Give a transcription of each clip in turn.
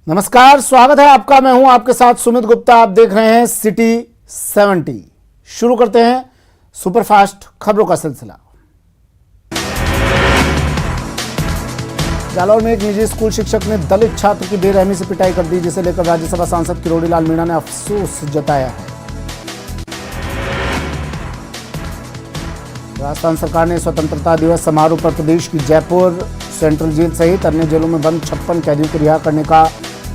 नमस्कार, स्वागत है आपका। मैं हूं आपके साथ सुमित गुप्ता। आप देख रहे हैं सिटी 70। शुरू करते हैं सुपरफास्ट खबरों का सिलसिला। जालौर में एक निजी स्कूल शिक्षक ने दलित छात्र की बेरहमी से पिटाई कर दी, जिसे लेकर राज्यसभा सांसद किरोड़ी लाल मीणा ने अफसोस जताया है। राजस्थान सरकार ने स्वतंत्रता दिवस समारोह पर प्रदेश की जयपुर सेंट्रल जेल सहित अन्य जेलों में बंद 56 कैदियों को रिहा करने का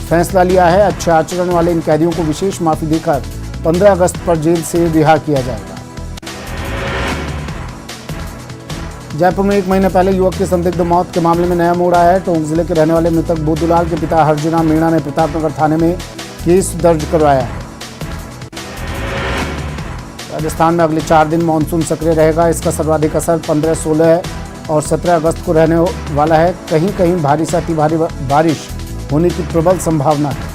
फैसला लिया है। अच्छे आचरण वाले इन कैदियों को विशेष माफी देकर 15 अगस्त पर जेल से रिहा किया जाएगा। जयपुर में 1 महीने पहले युवक की संदिग्ध मौत के मामले में नया मोड़ आया है। टोंक जिले के रहने वाले मृतक बुद्धूलाल के पिता हरजीराम मीणा ने प्रतापनगर थाने में केस दर्ज करवाया है। राजस्थान में अगले 4 दिन मानसून सक्रिय रहेगा। इसका सर्वाधिक असर 15, 16 और 17 अगस्त को रहने वाला है। कहीं कहीं भारी से अति भारी बारिश होने की प्रबल संभावना है।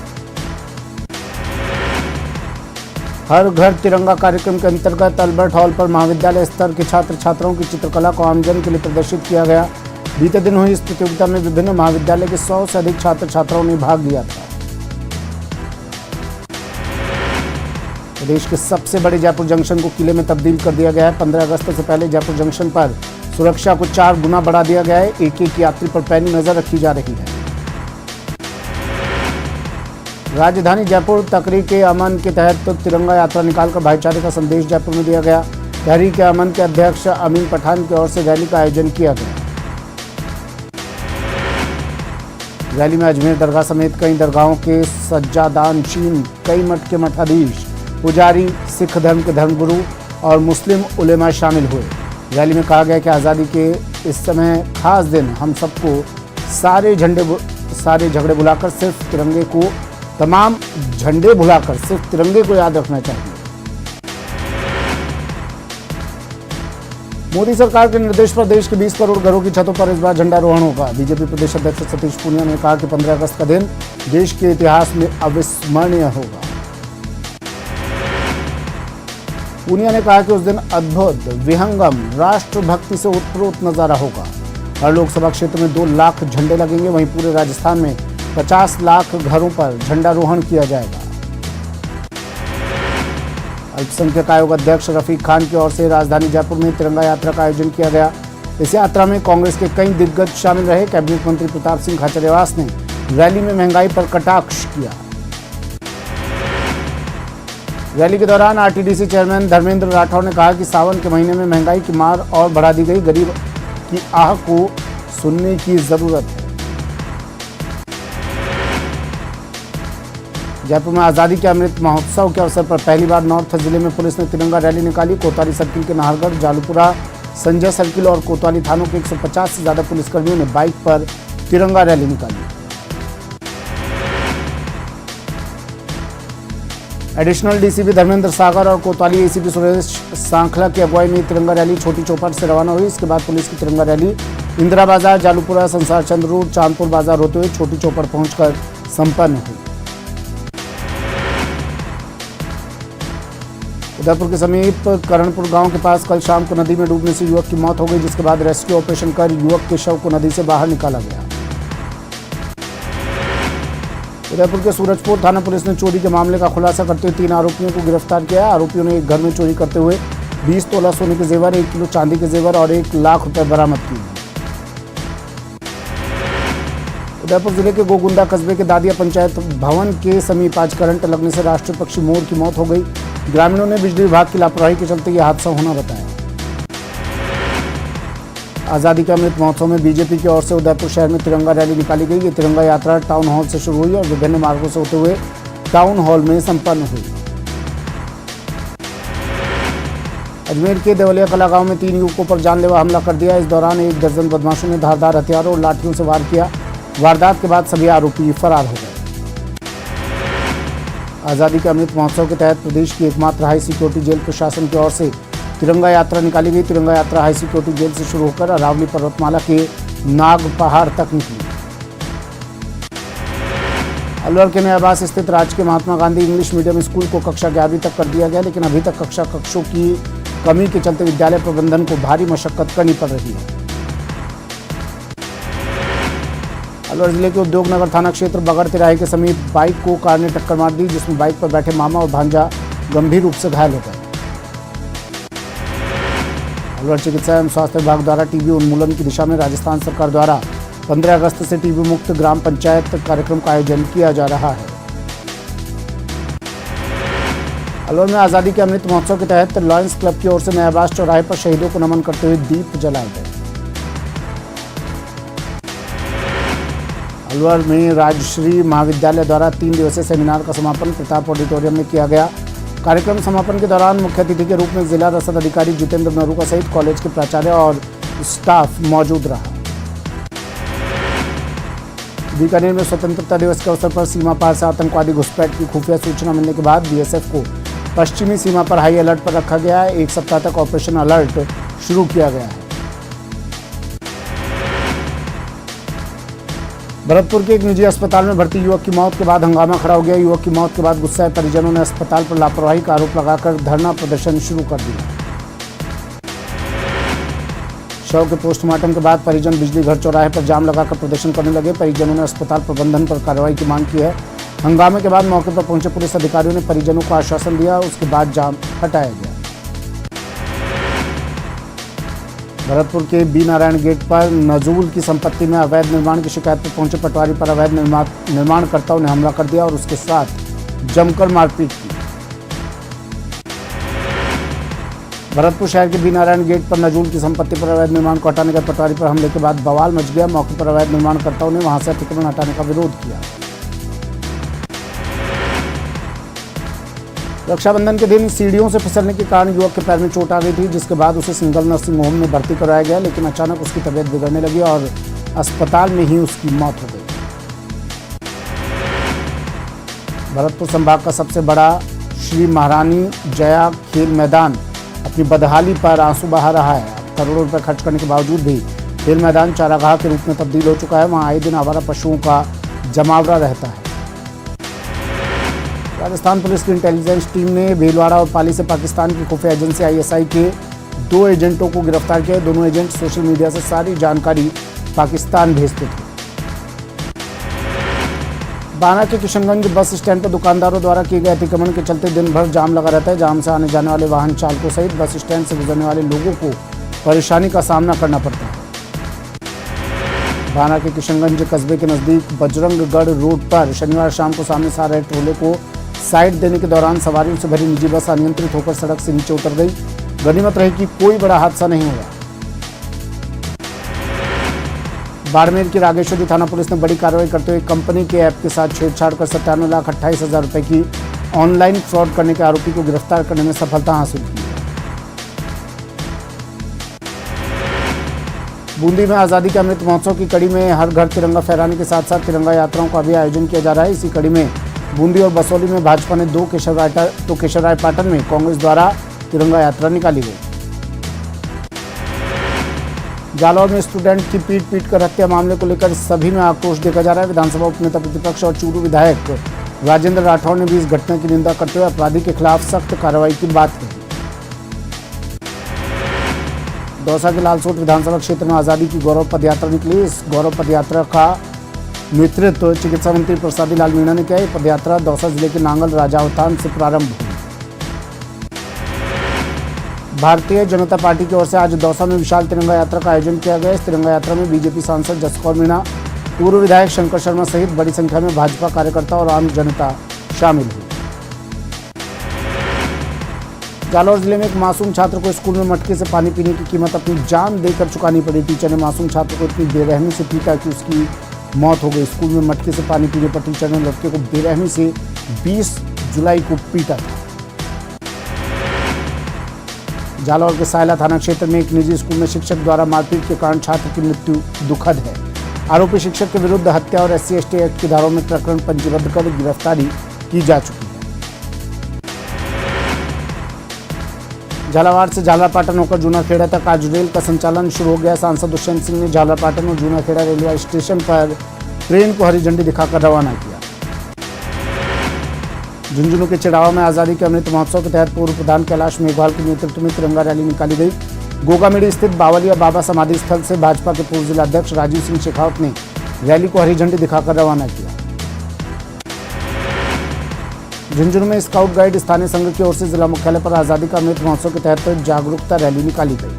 हर घर तिरंगा कार्यक्रम के अंतर्गत अल्बर्ट हॉल पर महाविद्यालय स्तर के छात्र छात्राओं की चित्रकला को आमजन के लिए प्रदर्शित किया गया। बीते दिन हुई इस प्रतियोगिता में विभिन्न महाविद्यालय के 100 से अधिक छात्र छात्राओं ने भाग लिया था। प्रदेश के सबसे बड़े जयपुर जंक्शन को किले में तब्दील कर दिया गया है। 15 अगस्त से पहले जयपुर जंक्शन पर सुरक्षा को 4 गुना बढ़ा दिया गया है। एक यात्री पर पैनी नजर रखी जा रही है। राजधानी जयपुर तहरीक अमन के तहत तिरंगा यात्रा निकालकर भाईचारे का संदेश जयपुर में दिया गया। तहरीक अमन के अध्यक्ष अमीन पठान की ओर से रैली का आयोजन किया गया। रैली में अजमेर दरगाह समेत कई दरगाहों के सज्जादानशीन, कई मठ के मठाधीश, पुजारी, सिख धर्म के धर्मगुरु और मुस्लिम उलेमा शामिल हुए। रैली में कहा गया कि आज़ादी के इस समय खास दिन हम सबको सारे झगड़े भुलाकर सिर्फ तिरंगे को याद रखना चाहिए। मोदी सरकार के निर्देश पर देश के 20 करोड़ घरों की छतों पर इस बार झंडारोहण होगा। बीजेपी प्रदेश अध्यक्ष सतीश पूनिया ने कहा कि 15 अगस्त का दिन देश के इतिहास में अविस्मरणीय होगा। पूनिया ने कहा कि उस दिन अद्भुत, विहंगम, राष्ट्रभक्ति से उत्प्रोत नजारा होगा। हर लोकसभा क्षेत्र में 2 लाख झंडे लगेंगे। वहीं पूरे राजस्थान में 50 लाख घरों पर झंडारोहण किया जाएगा। अल्पसंख्यक आयोग अध्यक्ष रफीक खान की ओर से राजधानी जयपुर में तिरंगा यात्रा का आयोजन किया गया। इस यात्रा में कांग्रेस के कई दिग्गज शामिल रहे। कैबिनेट मंत्री प्रताप सिंह खाचरियावास ने रैली में महंगाई पर कटाक्ष किया। रैली के दौरान आरटीडीसी चेयरमैन धर्मेंद्र राठौर ने कहा कि सावन के महीने में महंगाई की मार और बढ़ा दी गई। गरीब की आह को सुनने की जरूरत है। जयपुर में आज़ादी के अमृत महोत्सव के अवसर पर पहली बार नॉर्थ जिले में पुलिस ने तिरंगा रैली निकाली। कोतवाली सर्किल के नाहरगढ़, जालूपुरा, संजय सर्किल और कोतवाली थानों के 150 से ज्यादा पुलिसकर्मियों ने बाइक पर तिरंगा रैली निकाली। एडिशनल डीसीपी धर्मेंद्र सागर और कोतवाली एसीपी सुरेश सांखला की अगुवाई में तिरंगा रैली छोटी चौपाट से रवाना हुई। इसके बाद पुलिस की तिरंगा रैली इंदिरा बाजार, जालूपुरा, संसार चंद्र रोड, चांदपुर बाजार होते हुए छोटी चौपाट पहुंचकर संपन्न हुई। उदयपुर के समीप करणपुर गांव के पास कल शाम को नदी में डूबने से युवक की मौत हो गई, जिसके बाद रेस्क्यू ऑपरेशन कर युवक के शव को नदी से बाहर निकाला गया। उदयपुर के सूरजपुर थाना पुलिस ने चोरी के मामले का खुलासा करते हुए 3 आरोपियों को गिरफ्तार किया। आरोपियों ने एक घर में चोरी करते हुए 20 तोला सोने के जेवर, 1 किलो चांदी के जेवर और 1 लाख रुपए बरामद किए। उदयपुर जिले के गोगुंदा कस्बे के दादिया पंचायत भवन के समीप आज करंट लगने से राष्ट्रीय पक्षी मोर की मौत हो गई। ग्रामीणों ने बिजली विभाग की लापरवाही के चलते यह हादसा होना बताया। आज़ादी के अमृत महोत्सव में बीजेपी की ओर से उदयपुर शहर में तिरंगा रैली निकाली गई। ये तिरंगा यात्रा टाउन हॉल से शुरू हुई और विभिन्न मार्गों से होते हुए टाउन हॉल में संपन्न हुई। अजमेर के देवलिया कला गांव में 3 युवकों पर जानलेवा हमला कर दिया। इस दौरान 1 दर्जन बदमाशों ने धारदार हथियारों और लाठियों से वार किया। वारदात के बाद सभी आरोपी फरार हो गए। आज़ादी के अमृत महोत्सव के तहत प्रदेश की एकमात्र हाई सिक्योरिटी जेल प्रशासन की ओर से तिरंगा यात्रा निकाली गई। तिरंगा यात्रा हाई सिक्योरिटी जेल से शुरू होकर अरावली पर्वतमाला के नाग पहाड़ तक निकली। अलवर के नयाबास स्थित राजकीय Mahatma Gandhi English medium school को कक्षा 11वीं तक कर दिया गया, लेकिन अभी तक कक्षों की कमी के चलते विद्यालय प्रबंधन को भारी मशक्कत करनी पड़ रही है। अलवर जिले के उद्योगनगर थाना क्षेत्र बगड़ तिराहे के समीप बाइक को कार ने टक्कर मार दी, जिसमें बाइक पर बैठे मामा और भांजा गंभीर रूप से घायल हो गए। अलवर चिकित्सा एवं स्वास्थ्य विभाग द्वारा टीबी उन्मूलन की दिशा में राजस्थान सरकार द्वारा 15 अगस्त से टीबी मुक्त ग्राम पंचायत कार्यक्रम का आयोजन किया जा रहा है। अलवर में आज़ादी के अमृत महोत्सव के तहत लॉयंस क्लब की ओर से नयाबास चौराहे पर शहीदों को नमन करते हुए दीप जलाए गए। अलवर में राजश्री महाविद्यालय द्वारा 3 दिवसीय सेमिनार का समापन प्रताप ऑडिटोरियम में किया गया। कार्यक्रम समापन के दौरान मुख्य अतिथि के रूप में जिला रसद अधिकारी जितेंद्र नरूका सहित कॉलेज के प्राचार्य और स्टाफ मौजूद रहा। बीकानेर में स्वतंत्रता दिवस के अवसर पर सीमा पार से आतंकवादी घुसपैठ की खुफिया सूचना मिलने के बाद बीएसएफ को पश्चिमी सीमा पर हाई अलर्ट पर रखा गया है। 1 सप्ताह तक ऑपरेशन अलर्ट शुरू किया गया है। भरतपुर के एक निजी अस्पताल में भर्ती युवक की मौत के बाद हंगामा खड़ा हो गया। युवक की मौत के बाद गुस्साए परिजनों ने अस्पताल पर लापरवाही का आरोप लगाकर धरना प्रदर्शन शुरू कर दिया। शव के पोस्टमार्टम के बाद परिजन बिजली घर चौराहे पर जाम लगाकर प्रदर्शन करने लगे। परिजनों ने अस्पताल प्रबंधन पर कार्रवाई की मांग की है। हंगामे के बाद मौके पर पहुंचे पुलिस अधिकारियों ने परिजनों को आश्वासन दिया, उसके बाद जाम हटाया गया। भरतपुर के बी नारायण गेट पर नजूल की संपत्ति में अवैध निर्माण की शिकायत पर पहुंचे पटवारी पर अवैध निर्माणकर्ताओं ने हमला कर दिया और उसके साथ जमकर मारपीट की। भरतपुर शहर के बी नारायण गेट पर नजूल की संपत्ति पर अवैध निर्माण को हटाने गए पटवारी पर हमले के बाद बवाल मच गया। मौके पर अवैध निर्माणकर्ताओं ने वहां से अतिक्रमण हटाने का विरोध किया। रक्षाबंधन के दिन सीढ़ियों से फिसलने के कारण युवक के पैर में चोट आ गई थी, जिसके बाद उसे सिंगल नर्सिंग होम में भर्ती कराया गया, लेकिन अचानक उसकी तबीयत बिगड़ने लगी और अस्पताल में ही उसकी मौत हो गई। भरतपुर संभाग का सबसे बड़ा श्री महारानी जया खेल मैदान अपनी बदहाली पर आंसू बहा रहा है। करोड़ों रुपए खर्च करने के बावजूद भी खेल मैदान चारागाह के रूप में तब्दील हो चुका है। वहां आए दिन आवारा पशुओं का जमावड़ा रहता है। राजस्थान पुलिस की इंटेलिजेंस टीम ने भीलवाड़ा और पाली से पाकिस्तान की खुफिया एजेंसी आईएसआई के 2 एजेंटों को गिरफ्तार किया। दोनों एजेंट सोशल मीडिया से सारी जानकारी पाकिस्तान भेजते थे। बाना के किशनगंज बस स्टैंड पर दुकानदारों द्वारा किए गए अतिक्रमण के चलते दिन भर जाम लगा रहता है। जाम से आने जाने वाले वाहन चालकों सहित बस स्टैंड से गुजरने वाले लोगों को परेशानी का सामना करना पड़ता है। बाना के किशनगंज कस्बे के नजदीक बजरंगगढ़ रोड पर शनिवार शाम को सामने से आ रहे ट्रोले को साइड देने के दौरान सवारियों से भरी निजी बस अनियंत्रित होकर सड़क से नीचे उतर गई। गनीमत रही कि कोई बड़ा हादसा नहीं हुआ। बाड़मेर की रागेश्वरी थाना पुलिस ने बड़ी कार्रवाई करते हुए कंपनी के ऐप के साथ छेड़छाड़ कर 97,28,000 रुपए की ऑनलाइन फ्रॉड करने के आरोपी को गिरफ्तार करने में सफलता हासिल की। बूंदी में आज़ादी के अमृत महोत्सव की कड़ी में हर घर तिरंगा फहराने के साथ साथ तिरंगा यात्राओं का भी आयोजन किया जा रहा है। इसी कड़ी में बूंदी और बसौली में भाजपा ने 2 केशवराय पाटन में कांग्रेस द्वारा तिरंगा यात्रा निकाली गई। जालौर में स्टूडेंट की पीट कर हत्या मामले को लेकर सभी में आक्रोश देखा जा रहा है। विधानसभा उपनेता प्रतिपक्ष और चूरू विधायक राजेंद्र राठौड़ ने भी इस घटना की निंदा करते हुए अपराधी के खिलाफ सख्त कार्रवाई की बात कही। दौसा के लालसोट विधानसभा क्षेत्र में आज़ादी की गौरव पदयात्रा निकली। इस गौरव पदयात्रा का नेतृत्व चिकित्सा मंत्री प्रसादी लाल मीणा ने किया। ये पदयात्रा दौसा जिले के नांगल राजावतान से प्रारंभ हुई। भारतीय जनता पार्टी की ओर से आज दौसा में विशाल तिरंगा यात्रा का आयोजन किया गया। इस तिरंगा यात्रा में बीजेपी सांसद जसकौर मीणा, पूर्व विधायक शंकर शर्मा सहित बड़ी संख्या में भाजपा कार्यकर्ता और आम जनता शामिल हुई। जालौर जिले में एक मासूम छात्र को स्कूल में मटके से पानी पीने की कीमत अपनी जान देकर चुकानी पड़ी। टीचर ने मासूम छात्र को इतनी बेरहमी से पीटा कि उसकी मौत हो गई। स्कूल में मटके से पानी पीने पर टीचर ने लड़के को बेरहमी से 20 जुलाई को पीटा था। जालौर के सायला थाना क्षेत्र में एक निजी स्कूल में शिक्षक द्वारा मारपीट के कारण छात्र की मृत्यु दुखद है। आरोपी शिक्षक के विरुद्ध हत्या और SC/ST एक्ट की धाराओं में प्रकरण पंजीबद्ध कर गिरफ्तारी की जा चुकी है। झालावाड़ से झालरापाटन होकर जूनाखेड़ा तक आज रेल का संचालन शुरू हो गया। सांसद दुष्यंत सिंह ने झालरापाटन और जूनाखेड़ा रेलवे स्टेशन पर ट्रेन को हरी झंडी दिखाकर रवाना किया। झुंझुनू के चिड़ावा में आज़ादी के अमृत महोत्सव के तहत पूर्व प्रधान कैलाश मेघवाल के नेतृत्व में तिरंगा रैली निकाली गई। गोगामेड़ी स्थित बावलिया बाबा समाधि स्थल से भाजपा के पूर्व जिलाध्यक्ष राजीव सिंह शेखावत ने रैली को हरी झंडी दिखाकर रवाना किया। झुंझुनू में स्काउट गाइड स्थानीय संघ की ओर से जिला मुख्यालय पर आजादी का अमृत महोत्सव के तहत जागरूकता रैली निकाली गई।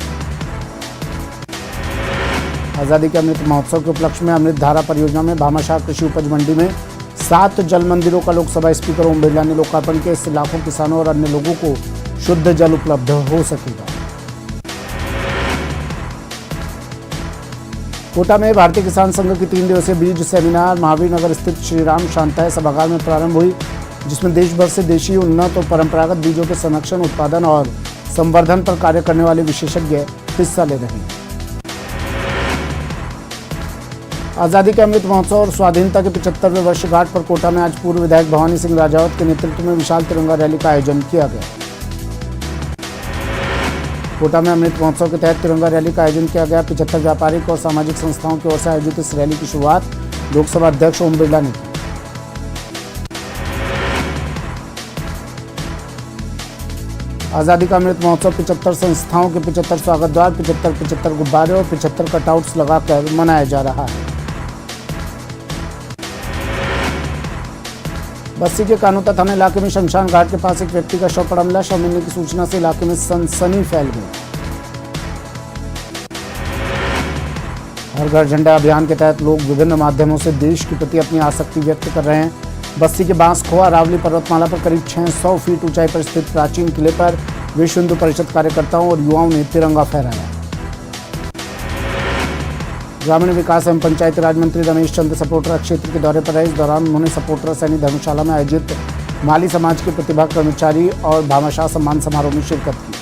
आजादी के अमृत महोत्सव के उपलक्ष्य में अमृत धारा परियोजना में भामाशाह कृषि उपज मंडी में 7 जल मंदिरों का लोकसभा स्पीकर ओम बिरला ने लोकार्पण किया। इससे लाखों किसानों और अन्य लोगों को शुद्ध जल उपलब्ध हो सकेगा। कोटा में भारतीय किसान संघ की 3 दिवसीय बीज सेमिनार महावीर नगर स्थित श्री राम शांताय सभागार में प्रारंभ हुई, जिसमें देश भर से देशी उन्नत और परंपरागत बीजों के संरक्षण, उत्पादन और संवर्धन पर कार्य करने वाले विशेषज्ञ हिस्सा ले रहे हैं। आजादी के अमृत महोत्सव और स्वाधीनता के 75वें वर्षगांठ पर कोटा में आज पूर्व विधायक भवानी सिंह राजावत के नेतृत्व में विशाल तिरंगा रैली का आयोजन किया गया। कोटा में अमृत महोत्सव के तहत तिरंगा रैली का आयोजन किया गया। 75 व्यापारिक और सामाजिक संस्थाओं की ओर से आयोजित इस रैली की शुरुआत लोकसभा अध्यक्ष ओम बिरला ने की। आजादी का अमृत महोत्सव 75 संस्थाओं के 75 स्वागत द्वार, 75 गुब्बारे और 75 कटआउट्स लगाकर मनाया जा रहा है। बस्ती के कानोता थाना इलाके में शमशान घाट के पास एक व्यक्ति का शव पड़ा मिला। शव मिलने की सूचना से इलाके में सनसनी फैल गई। हर घर झंडा अभियान के तहत लोग विभिन्न माध्यमों से देश के प्रति अपनी आसक्ति व्यक्त कर रहे हैं। बस्ती के बांसखोआ रावली पर्वतमाला पर करीब 600 फीट ऊंचाई पर स्थित प्राचीन किले पर विश्व हिंदू परिषद कार्यकर्ताओं और युवाओं ने तिरंगा फहराया। ग्रामीण विकास एवं पंचायती राज मंत्री रमेश चंद्र सपोट्रा क्षेत्र के दौरे पर रहे। इस दौरान उन्होंने सपोट्रा सैनी धर्मशाला में आयोजित माली समाज के प्रतिभा कर्मचारी और भामाशाह सम्मान समारोह में शिरकत की।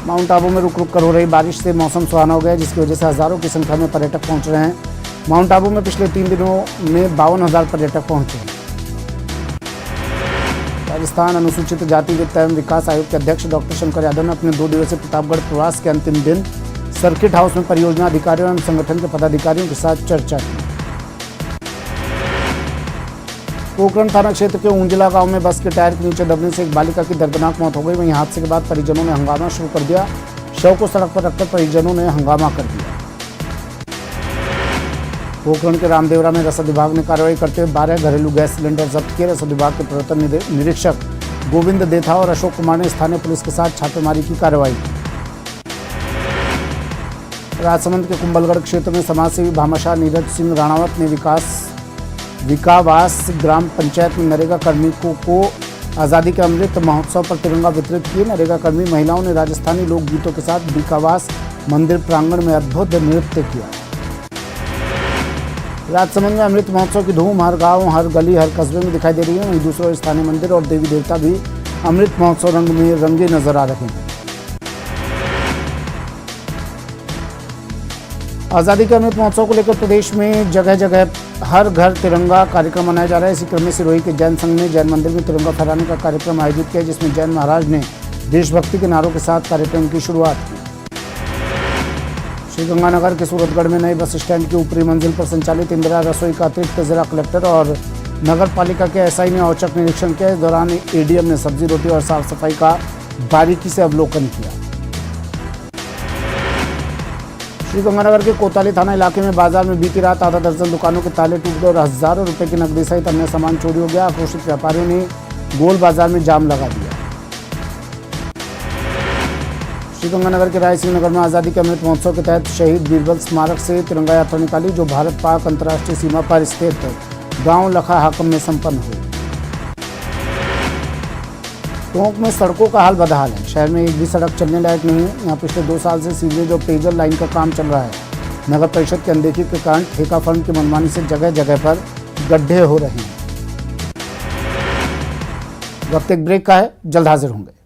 माउंट आबू में रुक रुक कर हो रही बारिश से मौसम सुहाना हो गया, जिसकी वजह से हजारों की संख्या में पर्यटक पहुंच रहे हैं। माउंट आबू में पिछले 3 दिनों में 52,000 पर्यटक पहुंचे। राजस्थान अनुसूचित जाति वित्त एवं विकास आयोग के अध्यक्ष डॉक्टर शंकर यादव ने अपने 2 दिवसीय प्रतापगढ़ प्रवास के अंतिम दिन सर्किट हाउस में परियोजना अधिकारियों एवं संगठन के पदाधिकारियों के साथ चर्चा की। पोखरण थाना क्षेत्र के ऊंजला गांव में बस के टायर के नीचे दबने से एक बालिका की दर्दनाक मौत हो गई। वहीं हादसे के बाद परिजनों ने हंगामा शुरू कर दिया। शव को सड़क पर रखकर परिजनों ने हंगामा कर दिया। पोखरण के रामदेवरा में रसद विभाग ने कार्रवाई करते हुए 12 घरेलू गैस सिलेंडर जब्त किए। रसद विभाग के प्रवर्तन निरीक्षक गोविंद देथा और अशोक कुमार ने स्थानीय पुलिस के साथ छापेमारी की कार्रवाई की। राजसमंद के कुंभलगढ़ क्षेत्र में समाजसेवी भामाशाह नीरज सिंह राणावत ने विकावास ग्राम पंचायत में नरेगा कार्मिकों को आज़ादी के अमृत महोत्सव पर तिरंगा वितरित किए। नरेगा कर्मी महिलाओं ने राजस्थानी लोकगीतों के साथ विकावास मंदिर प्रांगण में अद्भुत नृत्य किया। राजसमंद में अमृत महोत्सव की धूम हर गांव, हर गली, हर कस्बे में दिखाई दे रही है। वहीं दूसरे स्थानीय मंदिर और देवी देवता भी अमृत महोत्सव रंग में रंगे नजर आ रहे हैं। आज़ादी के अमृत महोत्सव को लेकर प्रदेश में जगह जगह हर घर तिरंगा कार्यक्रम मनाया जा रहा है। इसी क्रम में सिरोही के जैन संघ ने जैन मंदिर में तिरंगा फहराने का कार्यक्रम आयोजित किया, जिसमें जैन महाराज ने देशभक्ति के नारों के साथ कार्यक्रम की शुरुआत की। श्रीगंगानगर के सूरतगढ़ में नए बस स्टैंड की ऊपरी मंजिल पर संचालित इंदिरा रसोई का अतिरिक्त जिला कलेक्टर और नगर पालिका के एसआई ने औचक निरीक्षण किया। इस दौरान एडीएम ने सब्जी, रोटी और साफ सफाई का बारीकी से अवलोकन किया। श्रीगंगानगर के कोताली थाना इलाके में बाजार में बीती रात आधा दर्जन दुकानों के ताले टूट गए और हजारों रुपए की नकदी सहित अन्य सामान चोरी हो गया। आक्रोशित व्यापारियों ने गोल बाजार में जाम लगा दिया। श्रीगंगानगर के राय सिंह नगर में आज़ादी के अमृत महोत्सव के तहत शहीद बीरबल स्मारक से तिरंगा यात्रा निकाली, जो भारत पाक अंतर्राष्ट्रीय सीमा पर स्थित गांव लखा हाकम में संपन्न हुई। टोंक में सड़कों का हाल बदहाल है। शहर में एक भी सड़क चलने लायक नहीं है। यहाँ पिछले 2 साल से सीवरेज और पेयजल लाइन का काम चल रहा है। नगर परिषद की अनदेखी के कारण ठेका फंड की मनमानी से जगह जगह पर गड्ढे हो रहे हैं। वक्त एक ब्रेक का है, जल्द हाजिर होंगे।